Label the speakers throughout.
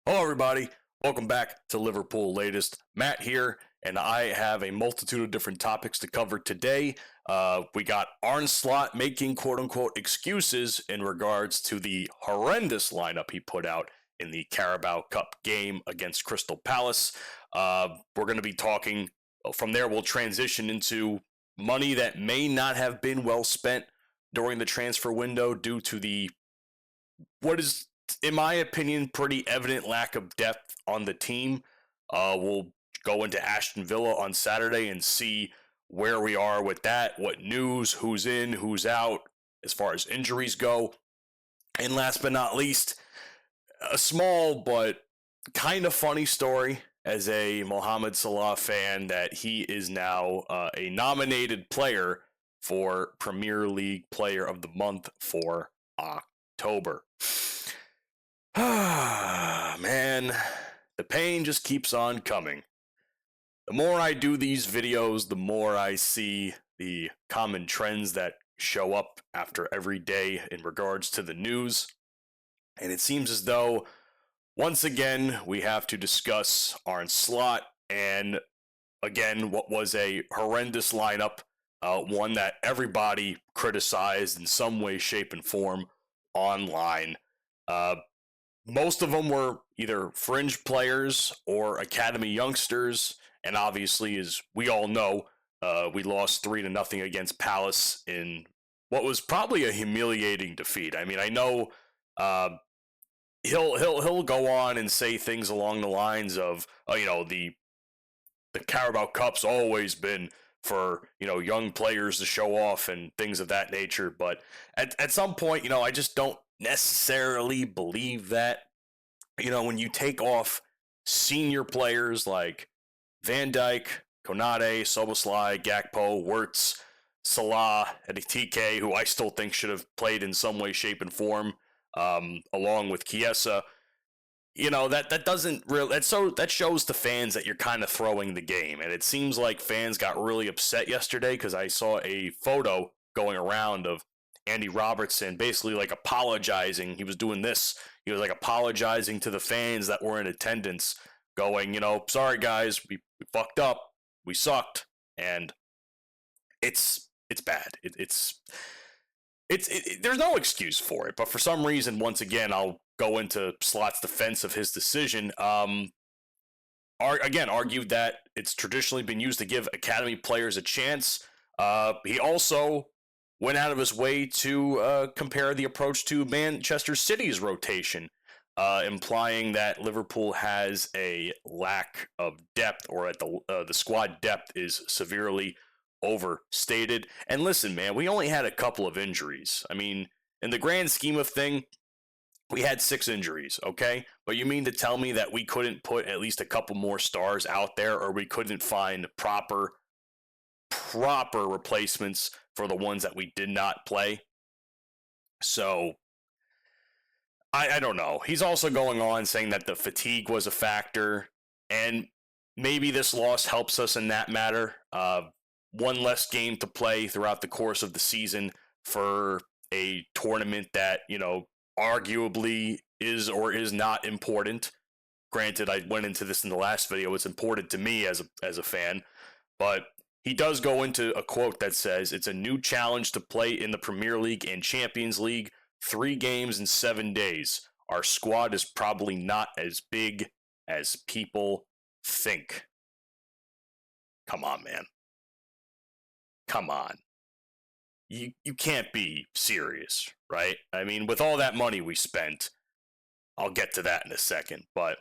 Speaker 1: Hello, everybody. Welcome back to Liverpool Latest. Matt here, and I have a multitude of different topics to cover today. We got Arne Slot making quote-unquote excuses in regards to the horrendous lineup he put out in the Carabao Cup game against Crystal Palace. We're going to be talking from there. We'll transition into money that may not have been well spent during the transfer window due to what is, in my opinion, pretty evident lack of depth on the team. We'll go into Aston Villa on Saturday and see where we are with that, what news, who's in, who's out, as far as injuries go. And last but not least, a small but kind of funny story as a Mohamed Salah fan that he is now a nominated player for Premier League Player of the Month for October. Man, the pain just keeps on coming. The more I do these videos, the more I see the common trends that show up after every day in regards to the news. And it seems as though, once again, we have to discuss Arne Slot and, again, what was a horrendous lineup, one that everybody criticized in some way, shape, and form online. Most of them were either fringe players or academy youngsters, and obviously, as we all know, we lost 3-0 against Palace in what was probably a humiliating defeat. I mean, I know he'll go on and say things along the lines of, the Carabao Cup's always been for, young players to show off and things of that nature. But at some point, I just don't necessarily believe that. When you take off senior players like Van Dijk, Konate, Szoboszlai, Gakpo, Wirtz, Salah, and TK, who I still think should have played in some way, shape, and form, along with Chiesa, that doesn't really, that shows the fans that you're kind of throwing the game. And it seems like fans got really upset yesterday because I saw a photo going around of Andy Robertson basically like apologizing. He was doing this. He was like apologizing to the fans that were in attendance, going, sorry guys, we fucked up, we sucked, and it's bad. It's there's no excuse for it. But for some reason, once again, I'll go into Slot's defense of his decision. Argued that it's traditionally been used to give academy players a chance. He also went out of his way to compare the approach to Manchester City's rotation, implying that Liverpool has a lack of depth, or that the squad depth is severely overstated. And listen, man, we only had a couple of injuries. I mean, in the grand scheme of thing, we had 6 injuries, okay? But you mean to tell me that we couldn't put at least a couple more stars out there, or we couldn't find proper replacements for the ones that we did not play? So I don't know. He's also going on saying that the fatigue was a factor, and maybe this loss helps us in that matter. One less game to play throughout the course of the season for a tournament that, arguably is or is not important. Granted, I went into this in the last video. It's important to me as a fan, but he does go into a quote that says, "It's a new challenge to play in the Premier League and Champions League, 3 games in 7 days. Our squad is probably not as big as people think." Come on, man. Come on. You can't be serious, right? I mean, with all that money we spent, I'll get to that in a second. But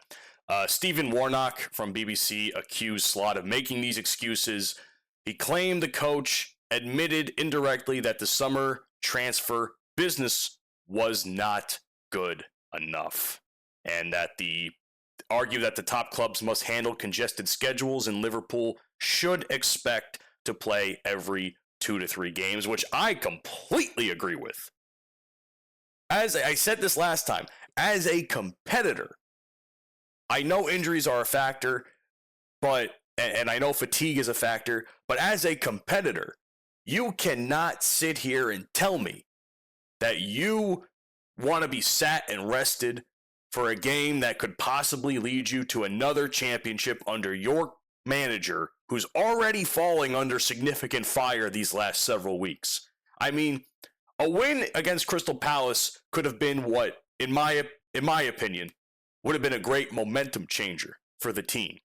Speaker 1: Stephen Warnock from BBC accused Slot of making these excuses. He claimed the coach admitted indirectly that the summer transfer business was not good enough, and that argued that the top clubs must handle congested schedules, and Liverpool should expect to play every 2 to 3 games, which I completely agree with. As I said this last time, as a competitor, I know injuries are a factor, and I know fatigue is a factor, but as a competitor, you cannot sit here and tell me that you want to be sat and rested for a game that could possibly lead you to another championship under your manager, who's already falling under significant fire these last several weeks. I mean, a win against Crystal Palace could have been what, in my opinion, would have been a great momentum changer for the team.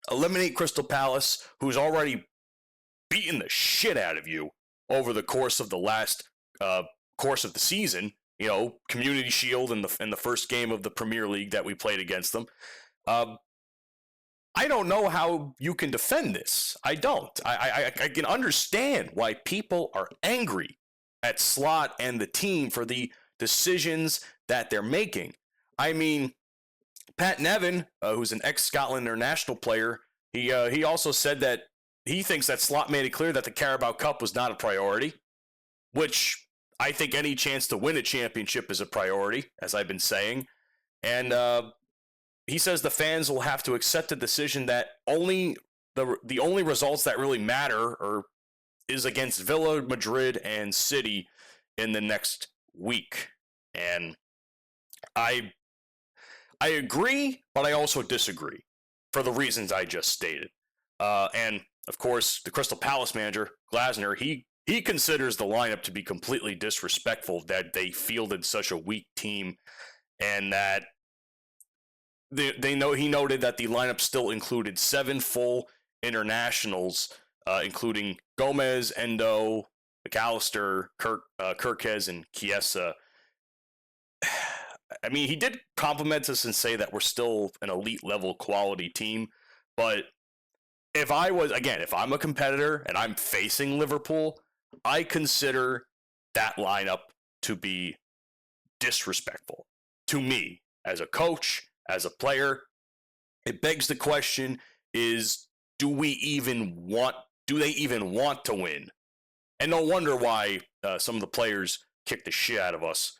Speaker 1: Eliminate Crystal Palace, who's already beaten the shit out of you over the course of the last course of the season. You know, Community Shield in the first game of the Premier League that we played against them. I don't know how you can defend this. I don't. I can understand why people are angry at Slot and the team for the decisions that they're making. I mean, Pat Nevin, who's an ex-Scotland international player, he also said that he thinks that Slot made it clear that the Carabao Cup was not a priority, which I think any chance to win a championship is a priority, as I've been saying. And he says the fans will have to accept the decision that the only results that really matter is against Villa, Madrid, and City in the next week. And I agree, but I also disagree for the reasons I just stated. And of course, the Crystal Palace manager, Glasner, he considers the lineup to be completely disrespectful that they fielded such a weak team, and that he noted that the lineup still included 7 full internationals, including Gomez, Endo, McAllister, Kirkez, and Chiesa. I mean, he did compliment us and say that we're still an elite level quality team, but if I'm a competitor and I'm facing Liverpool, I consider that lineup to be disrespectful to me as a coach, as a player. It begs the question is, do they even want to win? And no wonder why some of the players kicked the shit out of us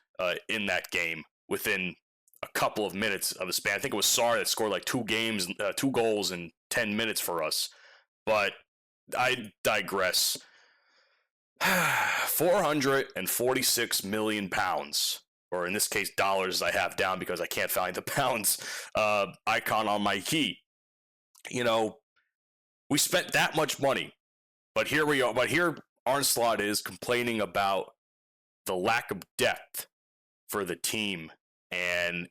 Speaker 1: in that game within a couple of minutes of a span. I think it was Sarr that scored like 2 goals in 10 minutes for us. But I digress. 446 million pounds, or in this case dollars, I have down because I can't find the pounds icon on my key. You know, we spent that much money, but here we are. But here Arne Slot is complaining about the lack of depth for the team, and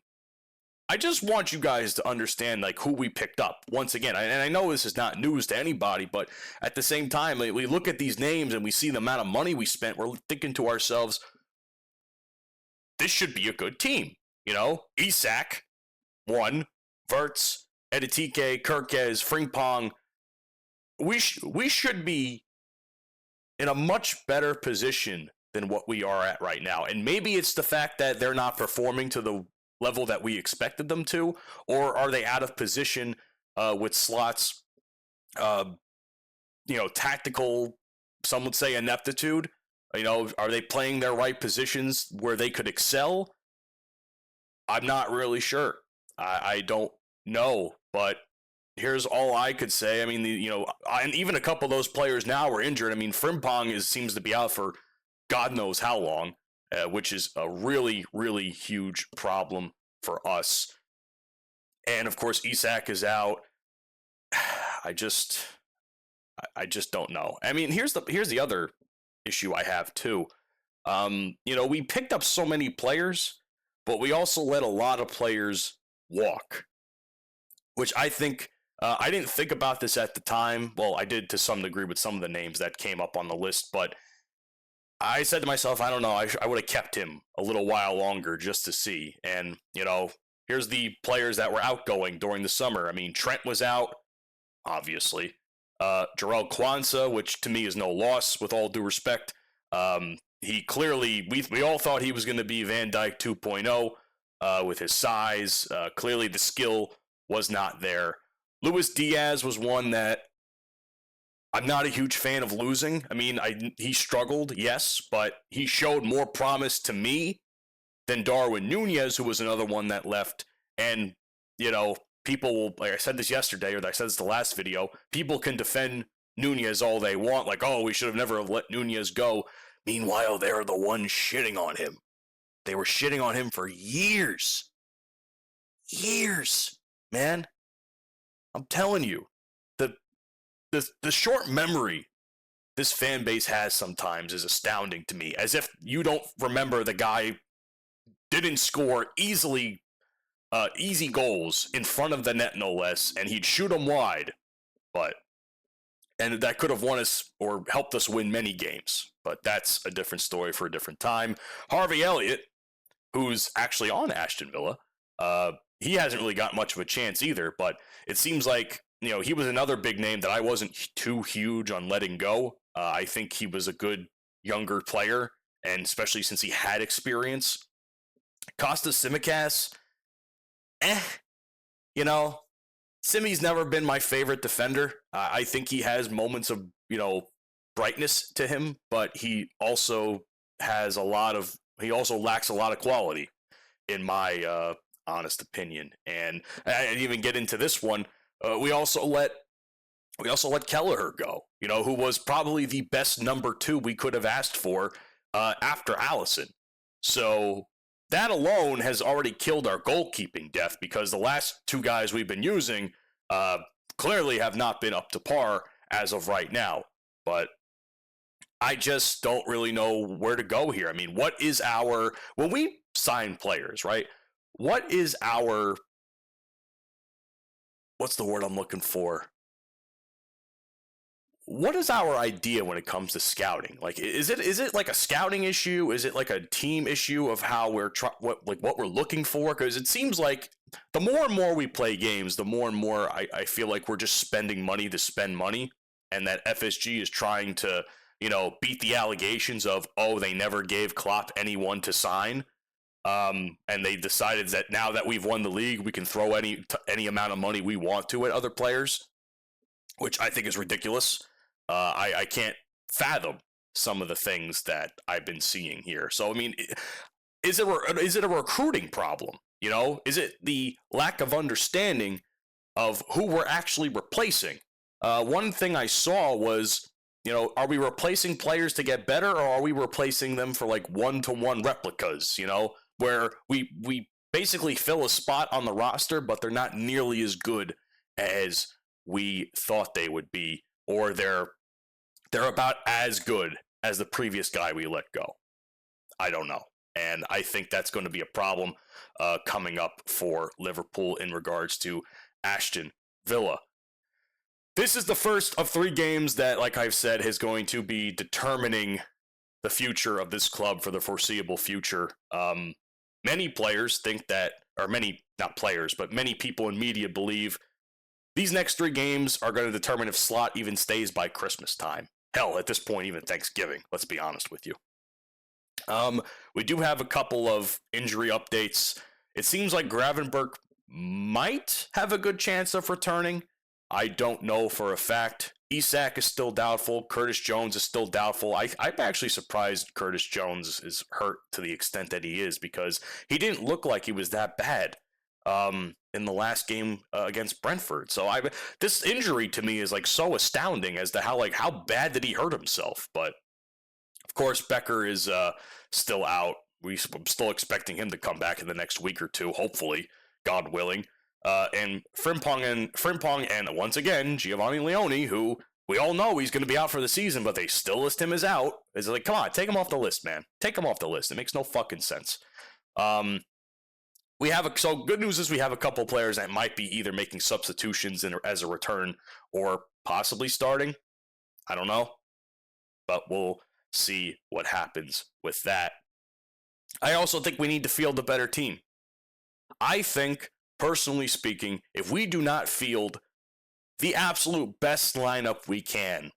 Speaker 1: I just want you guys to understand like who we picked up once again. And I know this is not news to anybody, but at the same time, like, we look at these names and we see the amount of money we spent. We're thinking to ourselves, this should be a good team. You know, Isak, 1, Verts, Editike, Kirkez, Frimpong. We should be in a much better position than what we are at right now. And maybe it's the fact that they're not performing to the level that we expected them to, or are they out of position with Slot's, tactical, some would say, ineptitude? You know, are they playing their right positions where they could excel? I'm not really sure. I don't know, but here's all I could say. I mean, and even a couple of those players now are injured. I mean, Frimpong seems to be out for God knows how long. Which is a really, really huge problem for us. And of course, Isak is out. I just don't know. I mean, here's the other issue I have too. We picked up so many players, but we also let a lot of players walk, which I think I didn't think about this at the time. Well, I did to some degree with some of the names that came up on the list, but I said to myself, I don't know, I would have kept him a little while longer just to see. And, here's the players that were outgoing during the summer. I mean, Trent was out, obviously. Jarrell Kwanzaa, which to me is no loss, with all due respect. He clearly, we all thought he was going to be Van Dijk 2.0 with his size. Clearly the skill was not there. Luis Diaz was one that I'm not a huge fan of losing. I mean, he struggled, yes, but he showed more promise to me than Darwin Nunez, who was another one that left. And, people will, like I said this yesterday, or I said this the last video, people can defend Nunez all they want, like, oh, we should have never let Nunez go. Meanwhile, they're the ones shitting on him. They were shitting on him for years. years, man. I'm telling you, the the short memory this fan base has sometimes is astounding to me. As if you don't remember the guy didn't score easy goals in front of the net, no less, and he'd shoot them wide, and that could have won us or helped us win many games. But that's a different story for a different time. Harvey Elliott, who's actually on Aston Villa, he hasn't really got much of a chance either. But it seems like he was another big name that I wasn't too huge on letting go. I think he was a good younger player, and especially since he had experience. Kostas Tsimikas, Simi's never been my favorite defender. I think he has moments of, brightness to him, but he also lacks a lot of quality, in my honest opinion. And I didn't even get into this one. We also let Kelleher go, who was probably the best number 2 we could have asked for after Allison. So that alone has already killed our goalkeeping depth, because the last 2 guys we've been using clearly have not been up to par as of right now. But I just don't really know where to go here. I mean, when we sign players, right? What's the word I'm looking for? What is our idea when it comes to scouting? Like, is it like a scouting issue? Is it like a team issue of how what we're looking for? Because it seems like the more and more we play games, the more and more I feel like we're just spending money to spend money, and that FSG is trying to beat the allegations of, they never gave Klopp anyone to sign, and they decided that now that we've won the league, we can throw any amount of money we want to at other players, which I think is ridiculous. I can't fathom some of the things that I've been seeing here. So, I mean, is it a recruiting problem? Is it the lack of understanding of who we're actually replacing? One thing I saw was, are we replacing players to get better, or are we replacing them for like 1-to-1 replicas, where we basically fill a spot on the roster, but they're not nearly as good as we thought they would be, or they're about as good as the previous guy we let go. I don't know. And I think that's going to be a problem coming up for Liverpool in regards to Aston Villa. This is the first of 3 games that, like I've said, is going to be determining the future of this club for the foreseeable future. Many players think that, or not players, but many people in media believe these next 3 games are going to determine if Slot even stays by Christmas time. Hell, at this point, even Thanksgiving, let's be honest with you. We do have a couple of injury updates. It seems like Gravenberch might have a good chance of returning. I don't know for a fact. Isak is still doubtful. Curtis Jones is still doubtful. I'm actually surprised Curtis Jones is hurt to the extent that he is, because he didn't look like he was that bad in the last game against Brentford. So this injury to me is like so astounding as to how bad did he hurt himself. But of course, Becker is still out. I'm still expecting him to come back in the next week or 2, hopefully, God willing. And Frimpong and once again, Giovanni Leone, who we all know he's going to be out for the season, but they still list him as out. It's like, come on, take him off the list, man. Take him off the list. It makes no fucking sense. So good news is we have a couple players that might be either making substitutions as a return or possibly starting. I don't know, but we'll see what happens with that. I also think we need to field a better team. I think, personally speaking, if we do not field the absolute best lineup we can,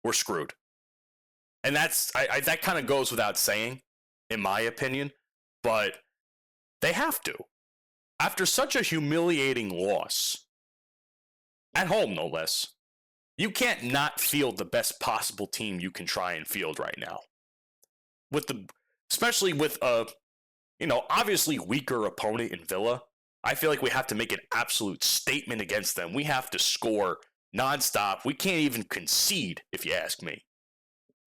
Speaker 1: we're screwed. And that kind of goes without saying, in my opinion, but they have to. After such a humiliating loss, at home no less, you can't not field the best possible team you can try and field right now. Especially with a, obviously weaker opponent in Villa, I feel like we have to make an absolute statement against them. We have to score nonstop. We can't even concede, if you ask me.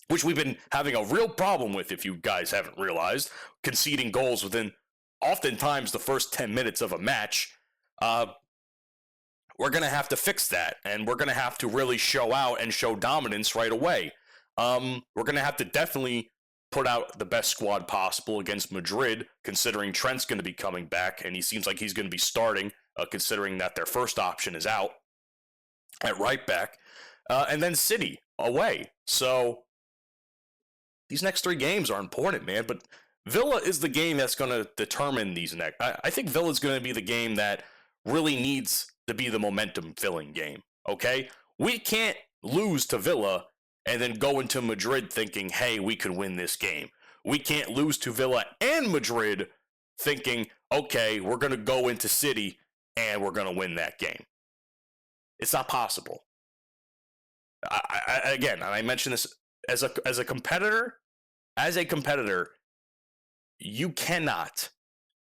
Speaker 1: Which we've been having a real problem with, if you guys haven't realized, conceding goals within oftentimes the first 10 minutes of a match, we're going to have to fix that. And we're going to have to really show out and show dominance right away. We're going to have to definitely put out the best squad possible against Madrid, considering Trent's going to be coming back, and he seems like he's going to be starting, considering that their first option is out at right back, and then City away. So these next 3 games are important, man, but Villa is the game that's going to determine these next. I think Villa is going to be the game that really needs to be the momentum-filling game, okay? We can't lose to Villa and then go into Madrid thinking, hey, we could win this game. We can't lose to Villa and Madrid thinking, okay, we're going to go into City and we're going to win that game. It's not possible. I mentioned this as a competitor. As a competitor, you cannot,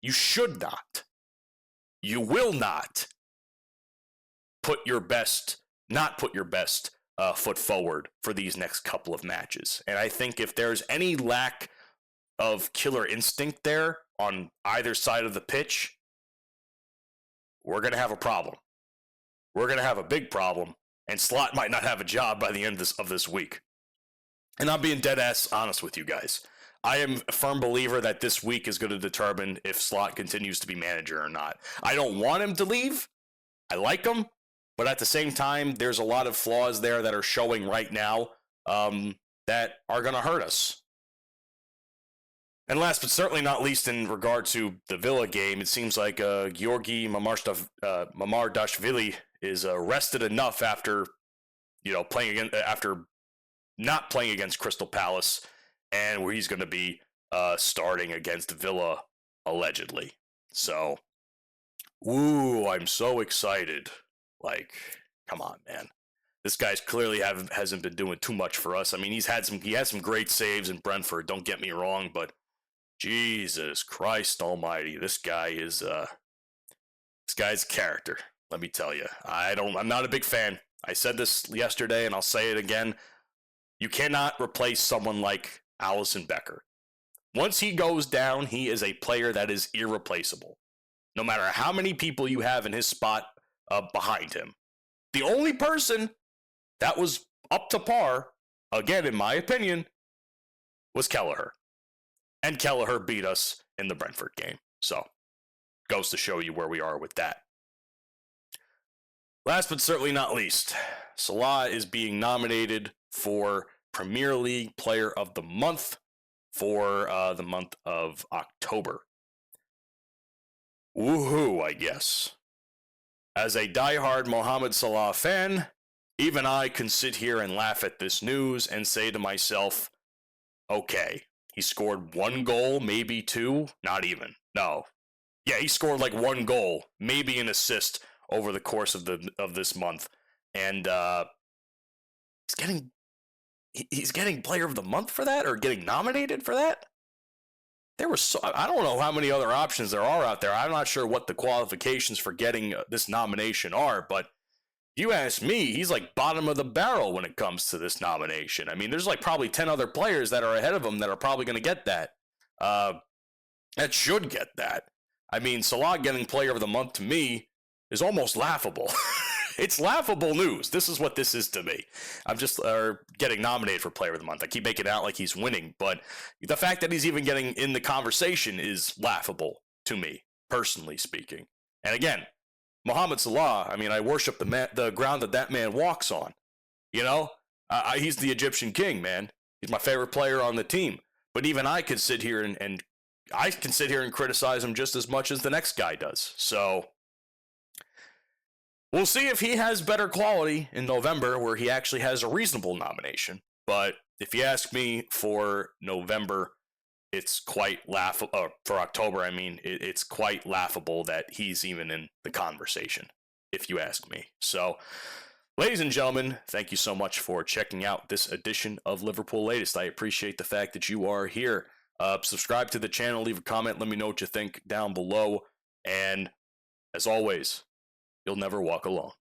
Speaker 1: you should not, you will not not put your best foot forward for these next couple of matches. And I think if there's any lack of killer instinct there on either side of the pitch, we're going to have a problem. We're going to have a big problem, and Slot might not have a job by the end of this week. And I'm being dead ass honest with you guys. I am a firm believer that this week is going to determine if Slot continues to be manager or not. I don't want him to leave. I like him. But at the same time, there's a lot of flaws there that are showing right now that are going to hurt us. And last but certainly not least, in regard to the Villa game, it seems like Georgi Mamardashvili is rested enough after, after not playing against Crystal Palace, and where he's going to be starting against Villa allegedly. So, I'm so excited. Like, come on, man. This guy's clearly hasn't been doing too much for us. I mean, he had some great saves in Brentford, don't get me wrong, but Jesus Christ almighty, this guy's a character, let me tell you. I'm not a big fan. I said this yesterday and I'll say it again. You cannot replace someone like Alisson Becker. Once he goes down, he is a player that is irreplaceable. No matter how many people you have in his spot behind him. The only person that was up to par, again, in my opinion, was Kelleher. And Kelleher beat us in the Brentford game. So, goes to show you where we are with that. Last but certainly not least, Salah is being nominated for Premier League Player of the Month for the month of October. Woohoo, I guess. As a diehard Mohamed Salah fan, even I can sit here and laugh at this news and say to myself, okay, he scored 1 goal, maybe 2, not even. No. Yeah, he scored like 1 goal, maybe an assist over the course of this month. And he's getting Player of the Month for that, or getting nominated for that? I don't know how many other options there are out there. I'm not sure what the qualifications for getting this nomination are, but you ask me, he's like bottom of the barrel when it comes to this nomination. I mean, there's like probably 10 other players that are ahead of him that are probably going to get that. That should get that. I mean, Salah getting Player of the Month to me is almost laughable. It's laughable news. This is what this is to me. I'm just getting nominated for Player of the Month. I keep making it out like he's winning, but the fact that he's even getting in the conversation is laughable to me, personally speaking. And again, Mohamed Salah, I mean, I worship the ground that man walks on. You know, he's the Egyptian king, man. He's my favorite player on the team. But even I could sit here and I can sit here and criticize him just as much as the next guy does. So we'll see if he has better quality in November, where he actually has a reasonable nomination. But if you ask me, for November, it's quite laughable. For October, I mean, it's quite laughable that he's even in the conversation, if you ask me. So, ladies and gentlemen, thank you so much for checking out this edition of Liverpool Latest. I appreciate the fact that you are here. Subscribe to the channel, leave a comment, let me know what you think down below. And as always, you'll never walk alone.